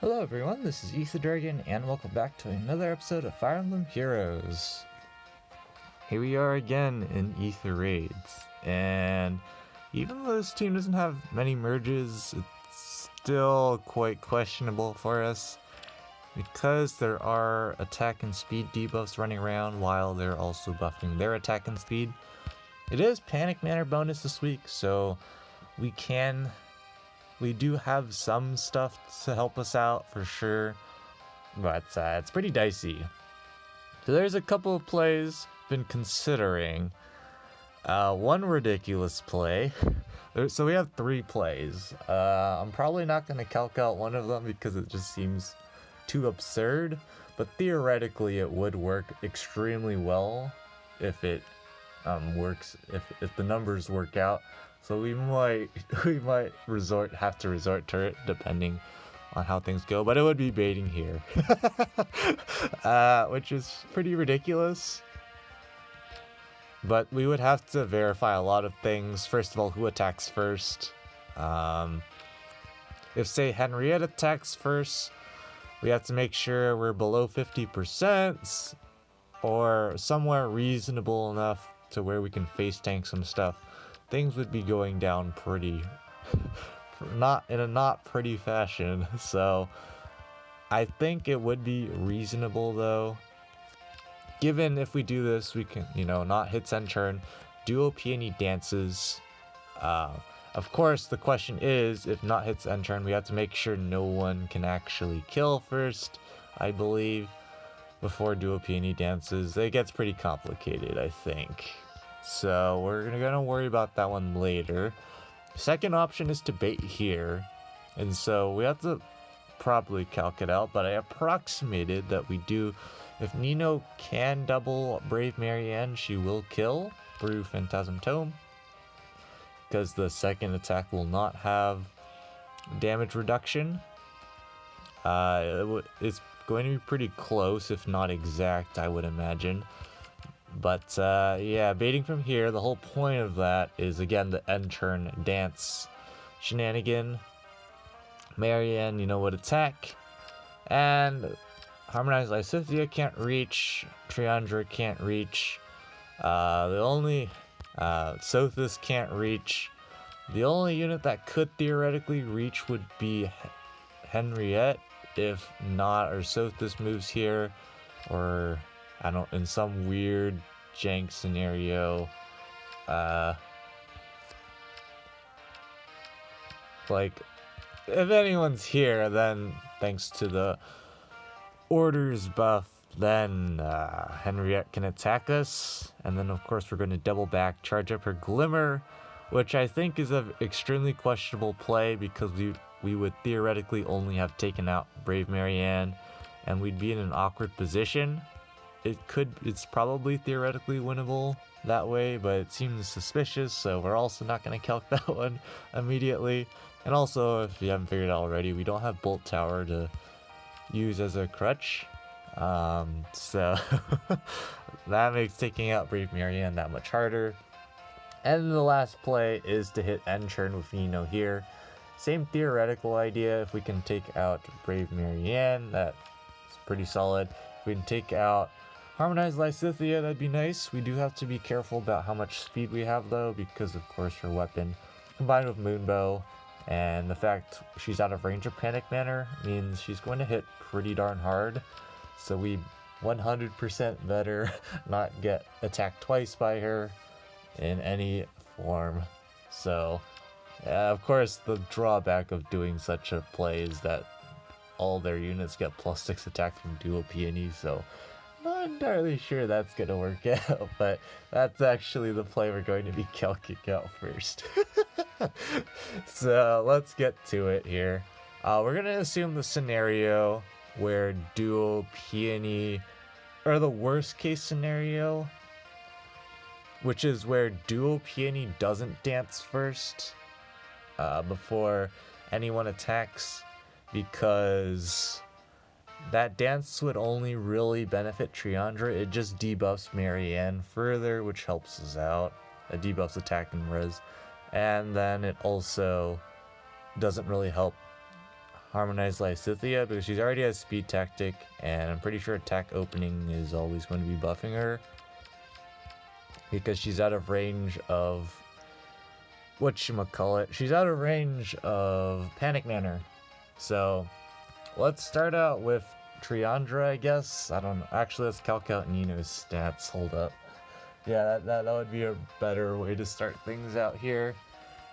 Hello everyone, this is Ether Dragon, and welcome back to another episode of Fire Emblem Heroes. Here we are again in Ether Raids, and even though this team doesn't have many merges, it's still quite questionable for us, because there are attack and speed debuffs running around while they're also buffing their attack and speed. It is Panic Manner bonus this week, so we do have some stuff to help us out for sure, but it's pretty dicey. So there's a couple of plays I've been considering. One ridiculous play. So we have 3 plays. I'm probably not going to calc out one of them because it just seems too absurd, but theoretically it would work extremely well if it works, if the numbers work out. So we might have to resort to it depending on how things go, but it would be baiting here, which is pretty ridiculous. But we would have to verify a lot of things. First of all, who attacks first? If say Henriette attacks first, we have to make sure we're below 50% or somewhere reasonable enough to where we can face tank some stuff. Things would be going down pretty not pretty fashion. So I think it would be reasonable though, given if we do this we can not hit send turn, duo peony dances. Of course the question is, if not hits end turn, we have to make sure no one can actually kill first, I believe, before duo peony dances. It gets pretty complicated, I think. So we're gonna worry about that one later. Second option is to bait here, and so we have to probably calc it out, but I approximated that we do. If Nino can double Brave Marianne, she will kill through Phantasm Tome, because the second attack will not have damage reduction. It's going to be pretty close, if not exact, I would imagine. But yeah, baiting from here, the whole point of that is, again, the end turn dance shenanigan. Marianne, would attack, and Harmonized Lysithia can't reach, Triandra can't reach, the only Sothis can't reach. The only unit that could theoretically reach would be Henriette, if not, or Sothis moves here, or in some weird jank scenario, like, if anyone's here, then thanks to the orders buff, then Henriette can attack us, and then of course we're going to double back, charge up her Glimmer, which I think is an extremely questionable play, because we would theoretically only have taken out Brave Marianne, and we'd be in an awkward position. It's probably theoretically winnable that way, but it seems suspicious, so we're also not going to calc that one immediately. And also, if you haven't figured it out already, we don't have Bolt Tower to use as a crutch, so that makes taking out Brave Marianne that much harder. And the last play is to hit end turn with Nino here. Same theoretical idea. If we can take out Brave Marianne, that's pretty solid. If we can take out Harmonized Lysithia, that'd be nice. We do have to be careful about how much speed we have though, because of course her weapon combined with Moonbow and the fact she's out of range of Panic Manner means she's going to hit pretty darn hard. So we 100% better not get attacked twice by her in any form. So of course the drawback of doing such a play is that all their units get +6 attack from duo peony, so not entirely sure that's gonna work out, but that's actually the play we're going to be calcing out first. So let's get to it here. We're gonna assume the scenario where duo peony, or the worst case scenario, which is where duo peony doesn't dance first before anyone attacks, because that dance would only really benefit Triandra. It just debuffs Marianne further, which helps us out. It debuffs attack and res. And then it also doesn't really help Harmonized Lysithea because she's already has speed tactic, and I'm pretty sure attack opening is always going to be buffing her because she's out of range of whatchamacallit. She's out of range of Panic Manor. So let's start out with Triandra, I guess. I don't know. Actually, let's calc out Nino's stats. Hold up. Yeah, that would be a better way to start things out here.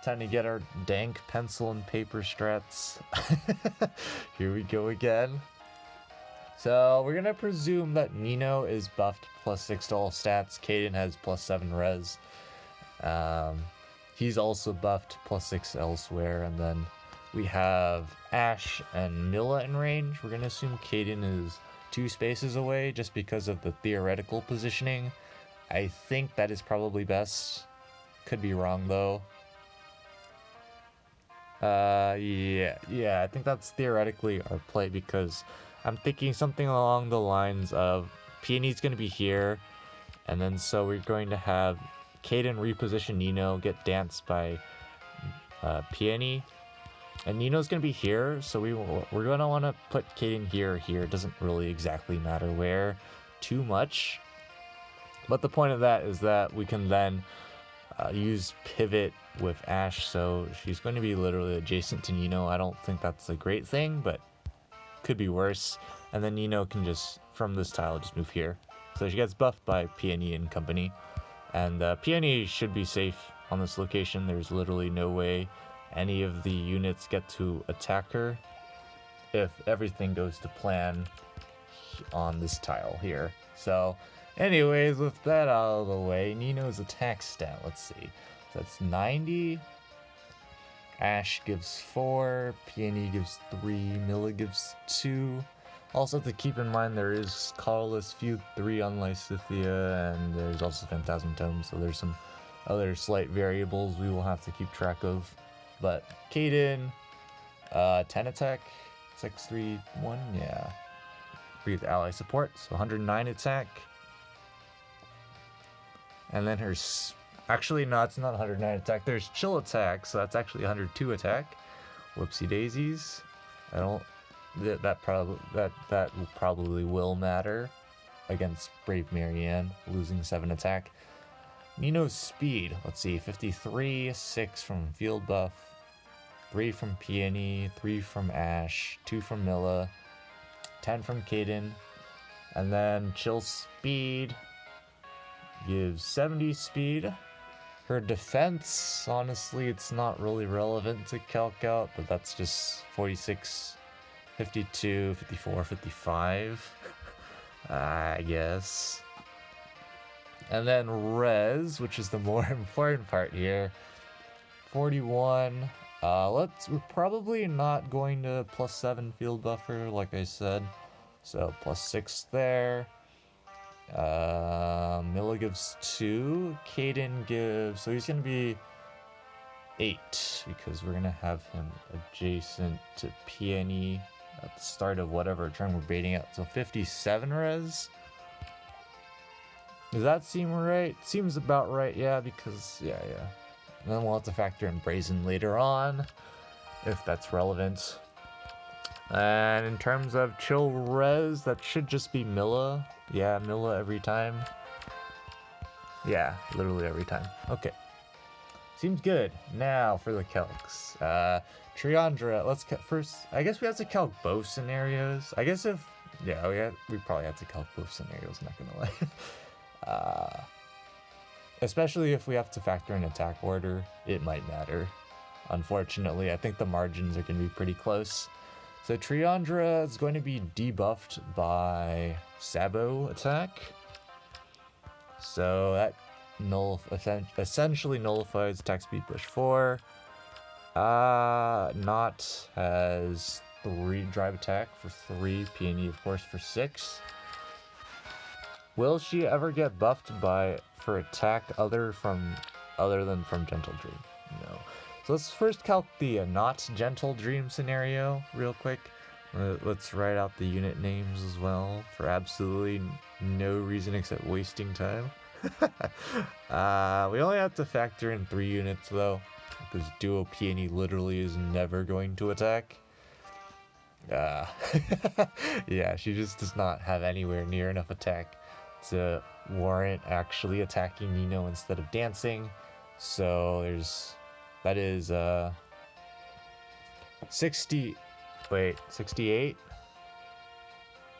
Time to get our dank pencil and paper strats. Here we go again. So we're gonna presume that Nino is buffed +6 to all stats. Caden has +7 res. He's also buffed +6 elsewhere, and then we have Ash and Milla in range. We're gonna assume Caden is 2 spaces away just because of the theoretical positioning. I think that is probably best. Could be wrong though. Yeah, I think that's theoretically our play because I'm thinking something along the lines of Peony's going to be here, and then so we're going to have Caden reposition Nino, get danced by Peony, and Nino's going to be here, so we're going to want to put Caden here or here. It doesn't really exactly matter where too much, but the point of that is that we can then use pivot with Ash, so she's going to be literally adjacent to Nino. I don't think that's a great thing, but could be worse. And then Nino can just, from this tile, just move here. So she gets buffed by Peony and company. And Peony should be safe on this location. There's literally no way any of the units get to attack her if everything goes to plan on this tile here. So anyways, with that out of the way, Nino's attack stat, let's see. So that's 90. Ash gives 4. Peony gives 3. Milla gives 2. Also have to keep in mind there is Colorless Feud 3 on Lysithea, and there's also Phantasm Tome, so there's some other slight variables we will have to keep track of. But Caden, 10 attack, 6, 3, 1, yeah. Breathe ally support, so 109 attack. And then her, actually no, it's not 109 attack. There's chill attack, so that's actually 102 attack. Whoopsie daisies. I don't. That probably will matter against Brave Marianne, losing 7 attack. Nino's speed. Let's see, 53, 6 from field buff, 3 from Peony, 3 from Ash, 2 from Milla, 10 from Caden, and then chill speed gives 70 speed. Her defense, honestly, it's not really relevant to calc out, but that's just 46, 52, 54, 55, I guess. And then res, which is the more important part here, 41. We're probably not going to +7 field buffer, like I said, so +6 there. Milla gives 2. Caden gives, so he's gonna be 8 because we're gonna have him adjacent to Peony at the start of whatever turn we're baiting out. So 57 res. Does that seem right? Seems about right, yeah, because yeah. And then we'll have to factor in Brazen later on if that's relevant. And in terms of chill res, that should just be Milla. Yeah, Milla every time. Yeah, literally every time. Okay. Seems good. Now for the calcs. Triandra, let's first, I guess we have to calc both scenarios. I guess if, yeah, we probably have to calc both scenarios, not gonna lie. Especially if we have to factor in attack order, it might matter. Unfortunately, I think the margins are going to be pretty close. So Triandra is going to be debuffed by Sabo attack. So that essentially nullifies attack speed push 4. Not has 3 drive attack for 3, Peony of course for 6. Will she ever get buffed for attack other than from Gentle Dream? No. So let's first calc the not Gentle Dream scenario real quick. Let's write out the unit names as well for absolutely no reason except wasting time. We only have to factor in 3 units though, because Duo Peony literally is never going to attack. Uh, yeah, she just does not have anywhere near enough attack to warrant actually attacking Nino instead of dancing. So that is 60, wait, 68,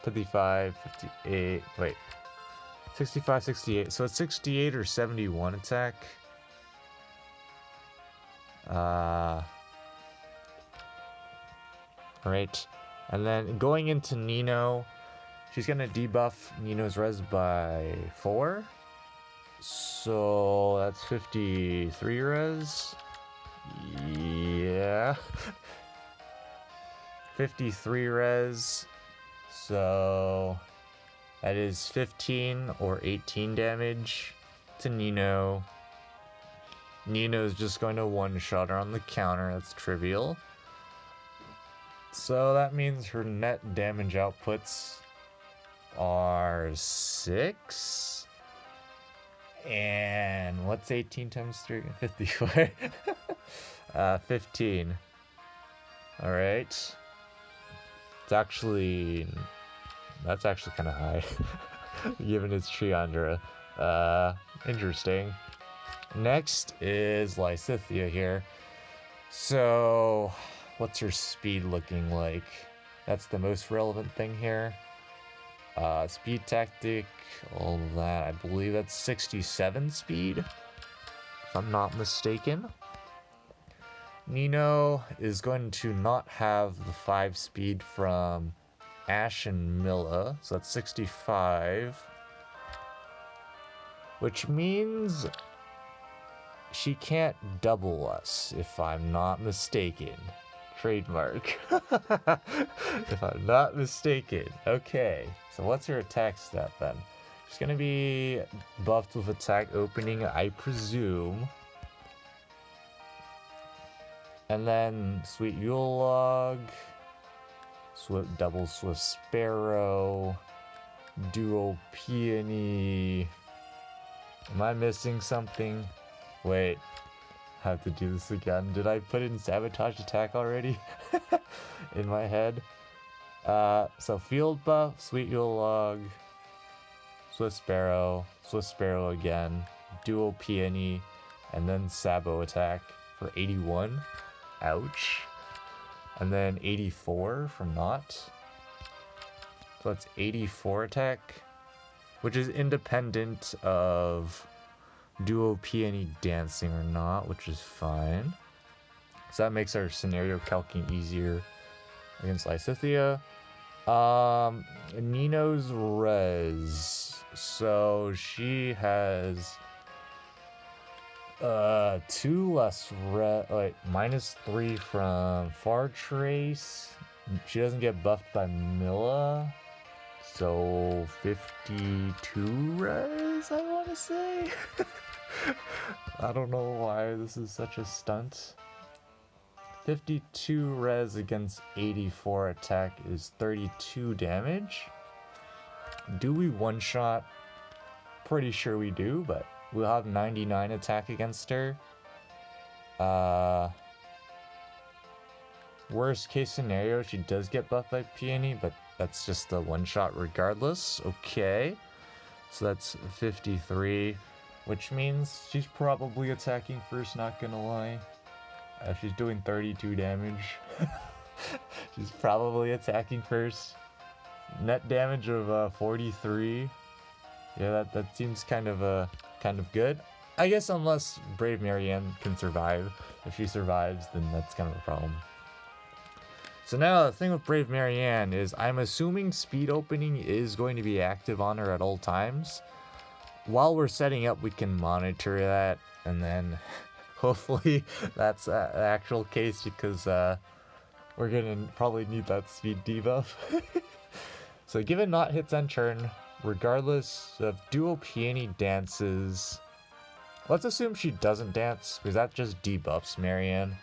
55, 58, wait, 65, 68. So it's 68 or 71 attack. Right. And then going into Nino, she's gonna debuff Nino's res by 4. So that's 53 res. Yeah. 53 res. So that is 15 or 18 damage to Nino. Nino's just going to one-shot her on the counter. That's trivial. So that means her net damage outputs are 6. And what's 18 times 3? 54. 15. Alright. That's actually kind of high. Given it's Triandra. Interesting. Next is Lysithea here. So, what's her speed looking like? That's the most relevant thing here. Speed tactic, all that. I believe that's 67 speed, if I'm not mistaken. Nino is going to not have the 5 speed from Ash and Milla, so that's 65. Which means she can't double us, if I'm not mistaken. Trademark. If I'm not mistaken. Okay, so what's her attack stat then? She's gonna be buffed with attack opening, I presume. And then Sweet Yule Log, Double Swift Sparrow, Duo Peony. Am I missing something? Wait, I have to do this again. Did I put in Sabotage Attack already? In my head. So Field Buff, Sweet Yule Log, Swift Sparrow again, Duo Peony, and then Sabo Attack for 81. Ouch. And then 84 for not. So that's 84 attack, which is independent of Duo Peony dancing or not, which is fine. So that makes our scenario calcing easier against Lysithea. Nino's res. So she has 2 less res, like -3 from Far Trace. She doesn't get buffed by Milla. So 52 res, I want to say. I don't know why this is such a stunt. 52 res against 84 attack is 32 damage. Do we one-shot? Pretty sure we do, but we'll have 99 attack against her. Worst case scenario, she does get buffed by Peony, but that's just a one-shot regardless. Okay, so that's 53, which means she's probably attacking first, not gonna lie. She's doing 32 damage. She's probably attacking first. Net damage of 43. Yeah, that seems kind of good. I guess unless Brave Marianne can survive. If she survives, then that's kind of a problem. So now the thing with Brave Marianne is I'm assuming speed opening is going to be active on her at all times. While we're setting up, we can monitor that, and then hopefully that's the actual case, because we're gonna probably need that speed debuff. So given not hits on turn, regardless of Duo Peony dances, let's assume she doesn't dance, because that just debuffs Marianne.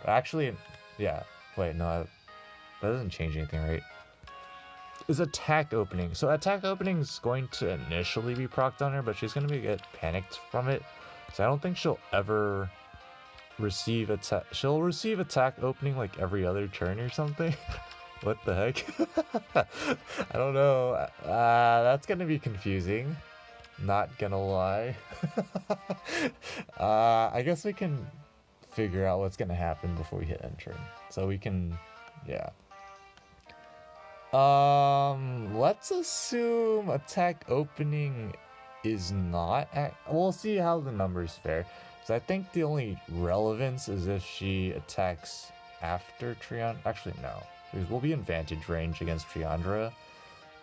Actually, yeah, wait, no, that doesn't change anything, right? Is attack opening. So attack opening is going to initially be procced on her, but she's going to get panicked from it. So I don't think she'll ever receive attack. She'll receive attack opening like every other turn or something. What the heck? I don't know. That's gonna be confusing. Not gonna lie. I guess we can figure out what's gonna happen before we hit enter. So we can, yeah. Let's assume attack opening is not. We'll see how the numbers fare. So I think the only relevance is if she attacks after Triandra. Actually, no. Because we'll be in vantage range against Triandra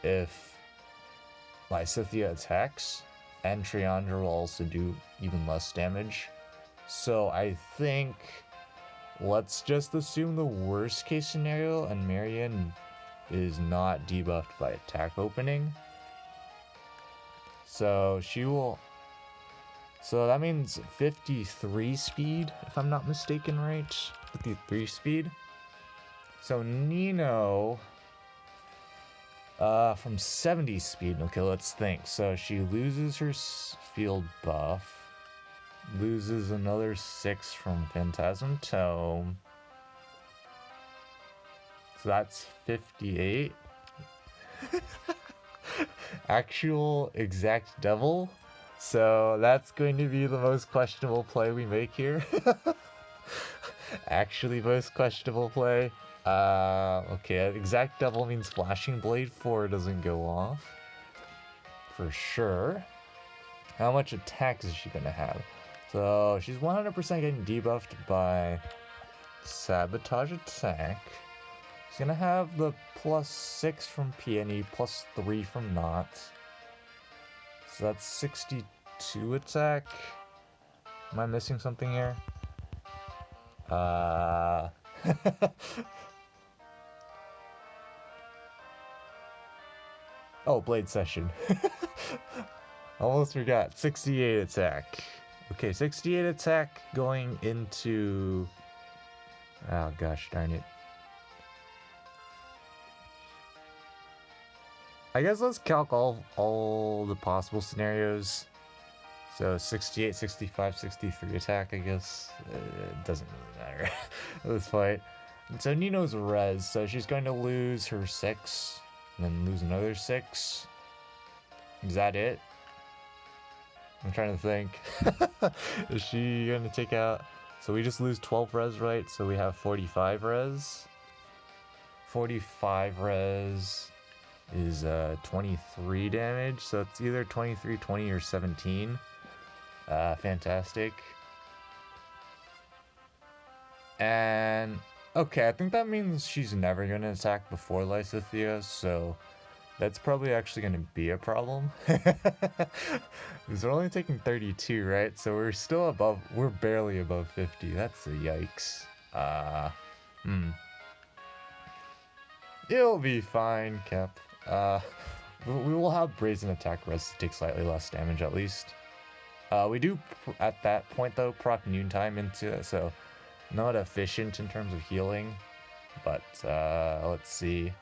if Lysithea attacks, and Triandra will also do even less damage. So I think let's just assume the worst case scenario, and Marion is not debuffed by attack opening. So she will. So that means 53 speed, if I'm not mistaken, right? 53 speed. So Nino, from 70 speed. Okay, let's think. So she loses her field buff, loses another 6 from Phantasm Tome. So that's 58. Actual exact double. So that's going to be the most questionable play we make here. Actually, most questionable play. Okay, exact double means Flashing Blade 4 doesn't go off. For sure. How much attacks is she gonna have? So she's 100% getting debuffed by Sabotage Attack. She's gonna have the +6 from Peony, +3 from Not. So that's 62 attack. Am I missing something here? Oh, Blade Session. Almost forgot. 68 attack. Okay, 68 attack going into... Oh gosh, darn it. I guess let's calc all the possible scenarios. So 68, 65, 63 attack, I guess. It doesn't really matter. Let's fight. And so Nino's res, so she's going to lose her 6, and then lose another 6. Is that it? I'm trying to think. Is she going to take out... So we just lose 12 res, right? So we have 45 res. 45 res is 23 damage, so it's either 23, 20, or 17. Fantastic. And okay, I think that means she's never gonna attack before Lysithea, so that's probably actually gonna be a problem. Because we're only taking 32, right? So we're still above, we're barely above 50. That's a yikes. It'll be fine, Cap. We will have Brazen Attack res to take slightly less damage at least. We do, at that point though, proc Noontime into it, so not efficient in terms of healing. But, let's see.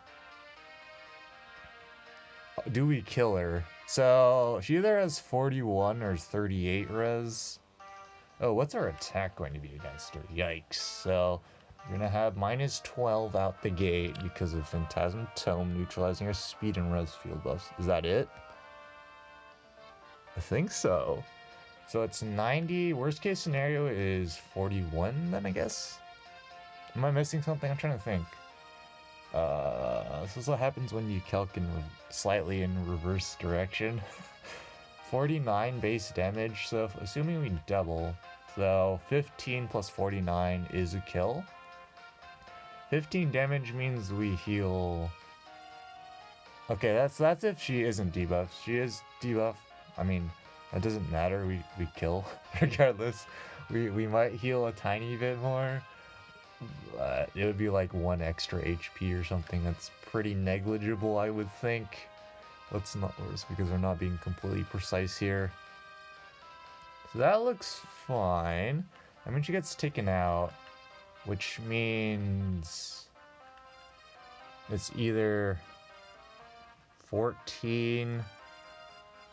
Do we kill her? So, she either has 41 or 38 res. Oh, what's our attack going to be against her? Yikes. So, we're gonna have -12 out the gate because of Phantasm Tome neutralizing her speed and res field buffs. Is that it? I think so. So it's 90. Worst case scenario is 41 then, I guess? Am I missing something? I'm trying to think. This is what happens when you calc in slightly in reverse direction. 49 base damage, so assuming we double, so 15 plus 49 is a kill. 15 damage means we heal... Okay, that's if she isn't debuffed. She is debuffed. I mean, that doesn't matter, we kill regardless. We might heal a tiny bit more. It would be like 1 extra HP or something. That's pretty negligible, I would think. Let's not, because we're not being completely precise here. So that looks fine. I mean, she gets taken out, which means it's either 14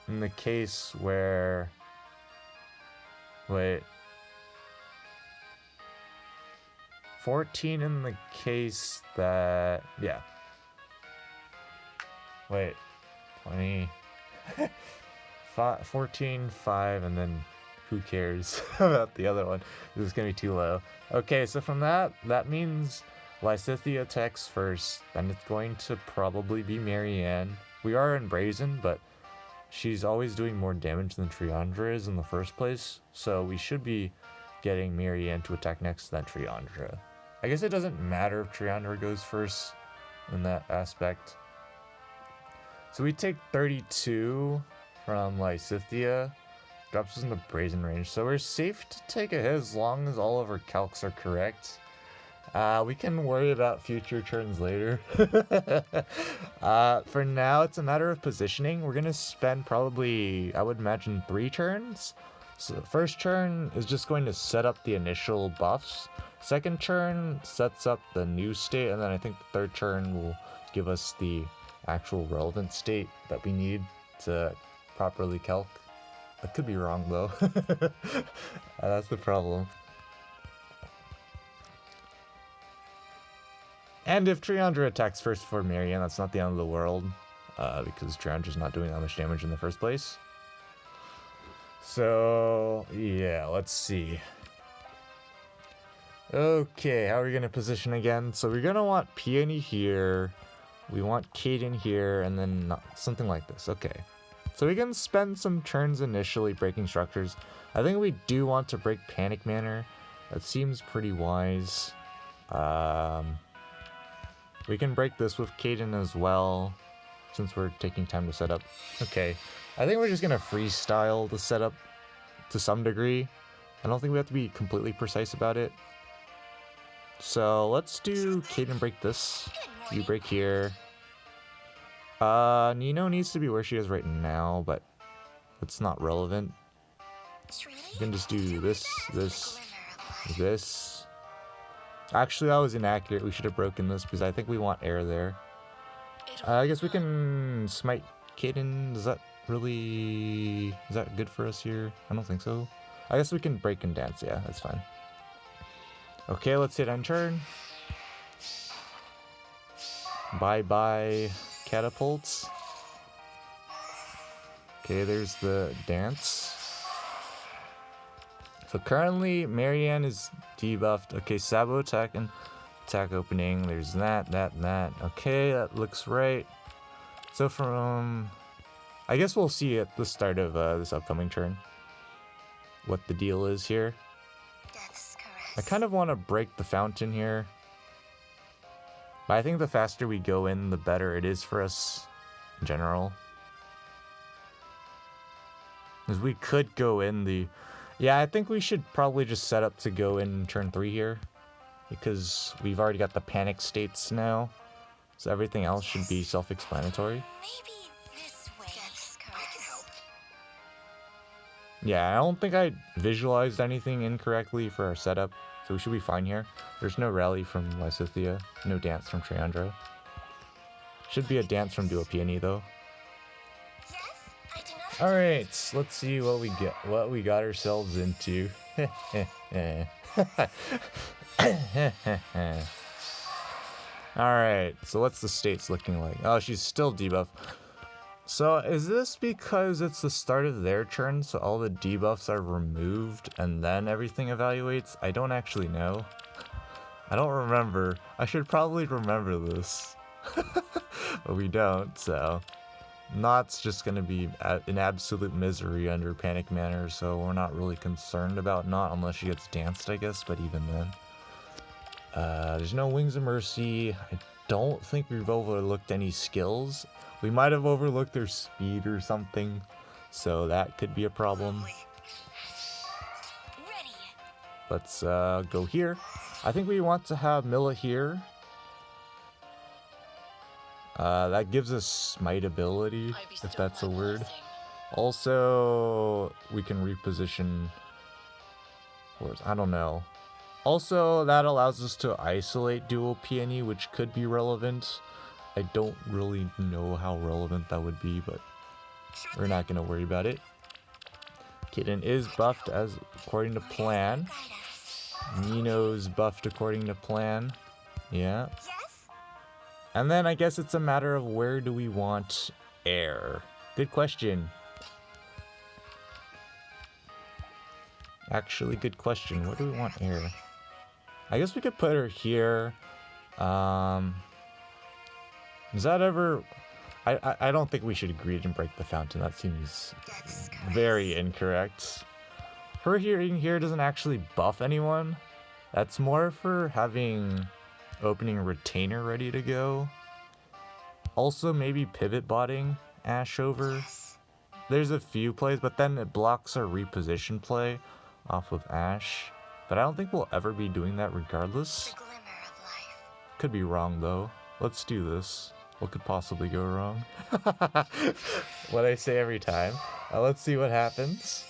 in the case where... Wait. 14 in the case that... Yeah, Wait, 20, 14, 5, and then who cares about the other one? This is gonna be too low. Okay, so from that means Lysithea attacks first, and it's going to probably be Marianne. We are in Brazen, but she's always doing more damage than Triandra is in the first place, so we should be getting Marianne to attack next than Triandra. I guess it doesn't matter if Triandra goes first in that aspect. So we take 32 from Lysithea, drops us into Brazen range, so we're safe to take a hit as long as all of our calcs are correct. We can worry about future turns later. For now, it's a matter of positioning. We're gonna spend probably, I would imagine, 3 turns. So the first turn is just going to set up the initial buffs. Second turn sets up the new state, and then I think the third turn will give us the actual relevant state that we need to properly calc. I could be wrong though. That's the problem. And if Triandra attacks first for Marianne, that's not the end of the world, because Triandra's not doing that much damage in the first place. So, yeah, let's see. Okay, how are we going to position again? So we're going to want Peony here, we want Kaden here, and then something like this. Okay. So we can spend some turns initially breaking structures. I think we do want to break Panic Manor. That seems pretty wise. We can break this with Kaden as well, since we're taking time to set up. Okay, I think we're just gonna freestyle the setup to some degree. I don't think we have to be completely precise about it. So let's do Kaden break this. You break here. Nino needs to be where she is right now, but it's not relevant. You can just do this, this, this. Actually, that was inaccurate. We should have broken this because I think we want air there. I guess we can smite Kaden. Is that good for us here? I don't think so. I guess we can break and dance. Yeah, that's fine. Okay, let's hit end turn. Bye-bye catapults. Okay, there's the dance. So currently, Marianne is debuffed. Okay, Sabo attack and attack opening. There's that. Okay, that looks right. So from... I guess we'll see at the start of this upcoming turn what the deal is here. I kind of want to break the fountain here. But I think the faster we go in, the better it is for us in general. Because we could go in the... Yeah, I think we should probably just set up to go in turn 3 here. Because we've already got the panic states now. So everything else should be self-explanatory. Yeah, I don't think I visualized anything incorrectly for our setup. So we should be fine here. There's no rally from Lysithea. No dance from Triandra. Should be a dance from Duo Peony though. Alright, let's see what we got ourselves into. Alright, so what's the states looking like? Oh, she's still debuffed. So is this because it's the start of their turn, so all the debuffs are removed and then everything evaluates? I don't actually know. I don't remember. I should probably remember this. But we don't, so... Naught's just going to be in absolute misery under Panic Manor, so we're not really concerned about Naught unless she gets danced, I guess, but even then. There's no Wings of Mercy. I don't think we've overlooked any skills. We might have overlooked their speed or something, so that could be a problem. Let's go here. I think we want to have Milla here. That gives us smite ability, if that's a word. Also, we can reposition... I don't know. Also, that allows us to isolate Dual Peony, which could be relevant. I don't really know how relevant that would be, but we're not going to worry about it. Kitten is buffed as according to plan. Nino's buffed according to plan. Yeah. And then I guess it's a matter of where do we want air? Good question. Actually, good question. Where do we want air? I guess we could put her here. Is that ever... I don't think we should greet and break the fountain. That seems very incorrect. Her here doesn't actually buff anyone. That's more for having opening retainer ready to go. Also, maybe pivot botting Ash over. There's a few plays, but then it blocks our reposition play off of Ash. But I don't think we'll ever be doing that regardless. Could be wrong though. Let's do this. What could possibly go wrong? What I say every time. Let's see what happens.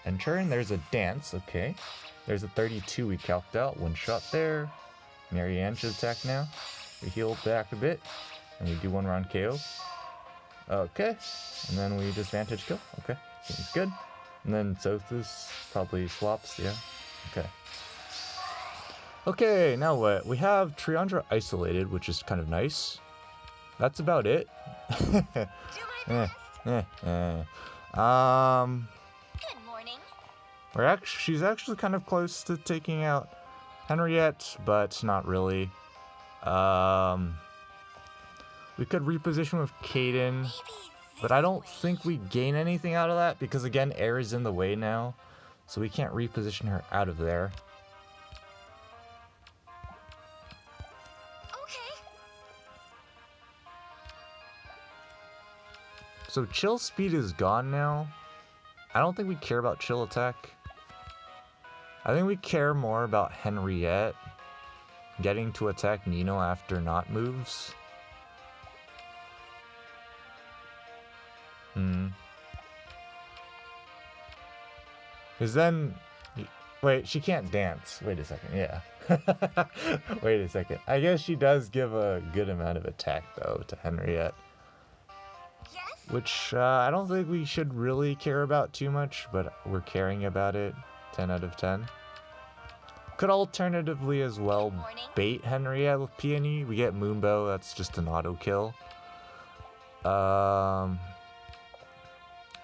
And turn, there's a dance, okay. There's a 32 we calced out, one shot there. Marianne should attack now. We heal back a bit, and we do one round KO. Okay, and then we just vantage kill, okay, seems good. And then Sothis probably swaps, yeah, okay. Okay, now what? We have Triandra isolated, which is kind of nice. That's about it. Good morning. She's actually kind of close to taking out Henriette, but not really. We could reposition with Kaden, but I don't think we gain anything out of that because again, air is in the way now, so we can't reposition her out of there. So chill speed is gone now. I don't think we care about chill attack. I think we care more about Henriette getting to attack Nino after not moves. Because then... Wait, she can't dance. Wait a second, yeah. Wait a second. I guess she does give a good amount of attack, though, to Henriette. Which I don't think we should really care about too much, but we're caring about it. 10 out of 10. Could alternatively as well bait Henriette with Peony. We get Moonbow, that's just an auto kill. I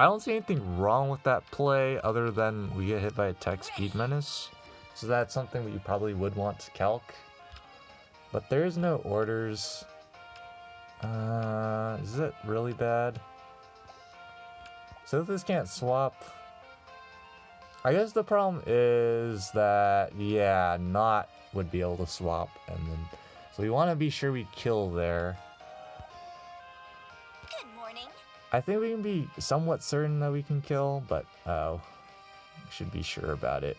don't see anything wrong with that play other than we get hit by a tech speed menace. So that's something that you probably would want to calc. But there is no orders. Is it really bad? So this can't swap. I guess the problem is that, yeah, Not would be able to swap, and then so we want to be sure we kill there. Good morning. I think we can be somewhat certain that we can kill, but we should be sure about it.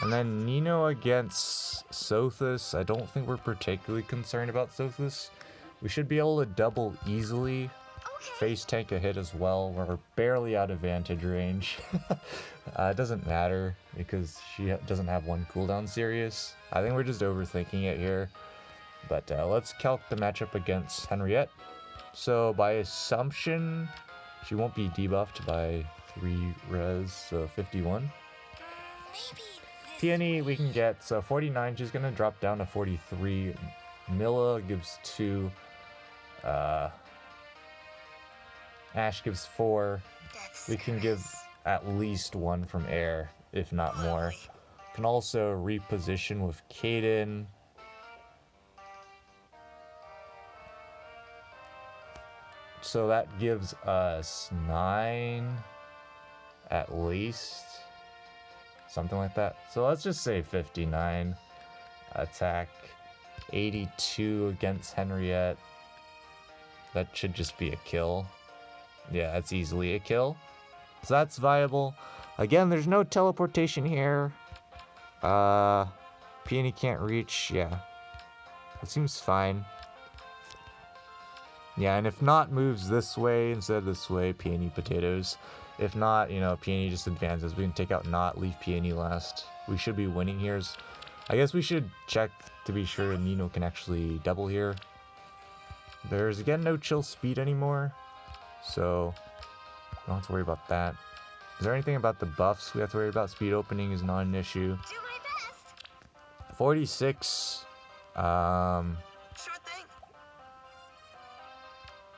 And then Nino against Sothis. I don't think we're particularly concerned about Sothis. We should be able to double easily. Face tank a hit as well. We're barely out of vantage range. It doesn't matter because she doesn't have one cooldown serious. I think we're just overthinking it here. But let's calc the matchup against Henriette. So by assumption, she won't be debuffed by 3 res, so 51. Peony we can get, so 49, she's going to drop down to 43. Milla gives 2. Ash gives 4. We can give at least 1 from air, if not more. Can also reposition with Kaden. So that gives us 9 at least. Something like that. So let's just say 59 attack, 82 against Henriette. That should just be a kill. Yeah, that's easily a kill. So that's viable. Again, there's no teleportation here. Peony can't reach. Yeah, that seems fine. Yeah, and if Not moves this way instead of this way, Peony potatoes. If not, you know, Peony just advances. We can take out Not, leave Peony last. We should be winning here. I guess we should check to be sure Nino can actually double here. There's, again, no chill speed anymore. So, don't have to worry about that. Is there anything about the buffs we have to worry about? Speed opening is not an issue. Do my best. 46. Sure thing.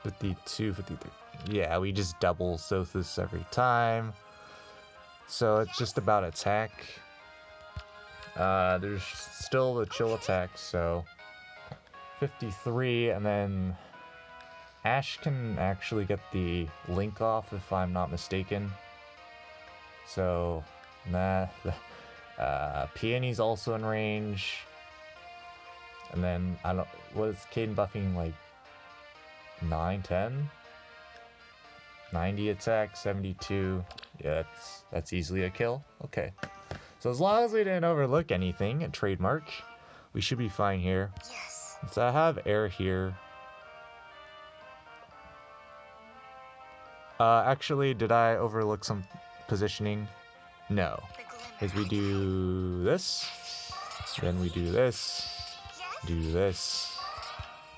52, 53. Yeah, we just double Sothis every time. So it's just about attack. There's still the chill attack, so 53, and then Ash can actually get the link off if I'm not mistaken. So Peony's also in range. And then I don't, what is Caden buffing, like 9, 10? 90 attack, 72. Yeah, that's easily a kill. Okay. So as long as we didn't overlook anything at trademark, we should be fine here. Yes. So I have air here. Actually, did I overlook some positioning? No. The glimmer. Because we do this, then we do this, Yes. do this.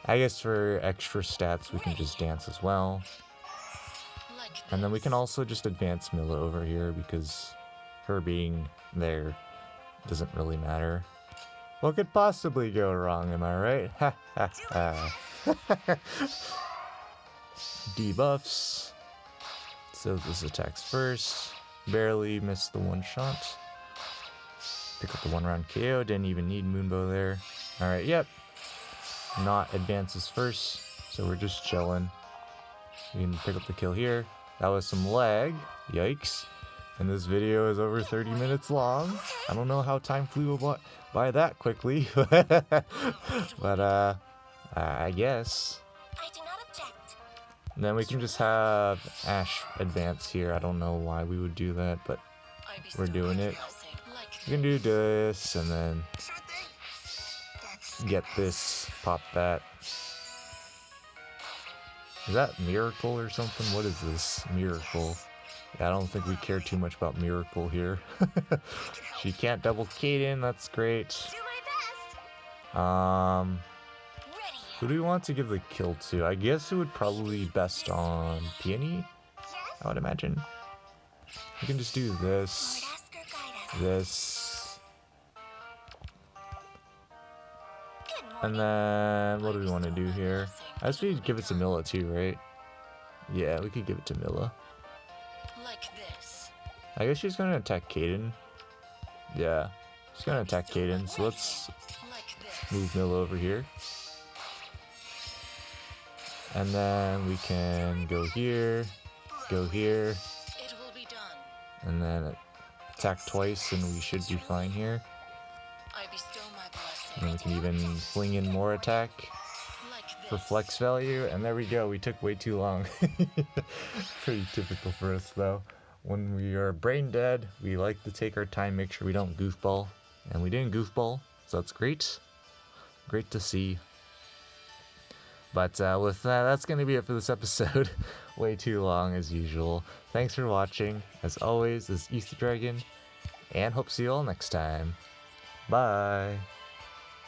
I guess for extra stats, we can just dance as well. And then we can also just advance Milla over here because her being there doesn't really matter. What could possibly go wrong, am I right? Ha ha ha. Debuffs. So this attacks first. Barely missed the one shot. Pick up the 1-round KO. Didn't even need Moonbow there. Alright, yep. Not advances first. So we're just chilling. We can pick up the kill here. That was some lag. Yikes. And this video is over 30 minutes long. I don't know how time flew by that quickly. But I guess. I do not object. And then we can just have Ash advance here. I don't know why we would do that, but we're doing it. We can do this and then Sure thing. That's get this, pop that. Is that Miracle or something? What is this? Miracle. Yeah, I don't think we care too much about Miracle here. She can't double Caden, that's great. do my best. Ready. Who do we want to give the kill to? I guess it would probably be best on Peony, Yes. I would imagine. We can just do this, Lord, ask or guide us. this, Good morning. and then what do we want to do here? I guess we give it to Milla too, right? Yeah, we could give it to Milla. Like this. I guess she's gonna attack Caden. Yeah, she's gonna attack Caden, so let's Like this. move Milla over here. And then we can go here, It will be done. and then attack twice, and we should be fine here. I bestow my And then we blessing. can even fling in more attack Like for this. flex value, and there we go. We took way too long. Pretty typical for us, though. When we are brain dead, we like to take our time, make sure we don't goofball, and we didn't goofball, so that's great. Great to see. But with that, that's going to be it for this episode. Way too long as usual. Thanks for watching. As always, this is Easter Dragon, and hope to see you all next time. Bye.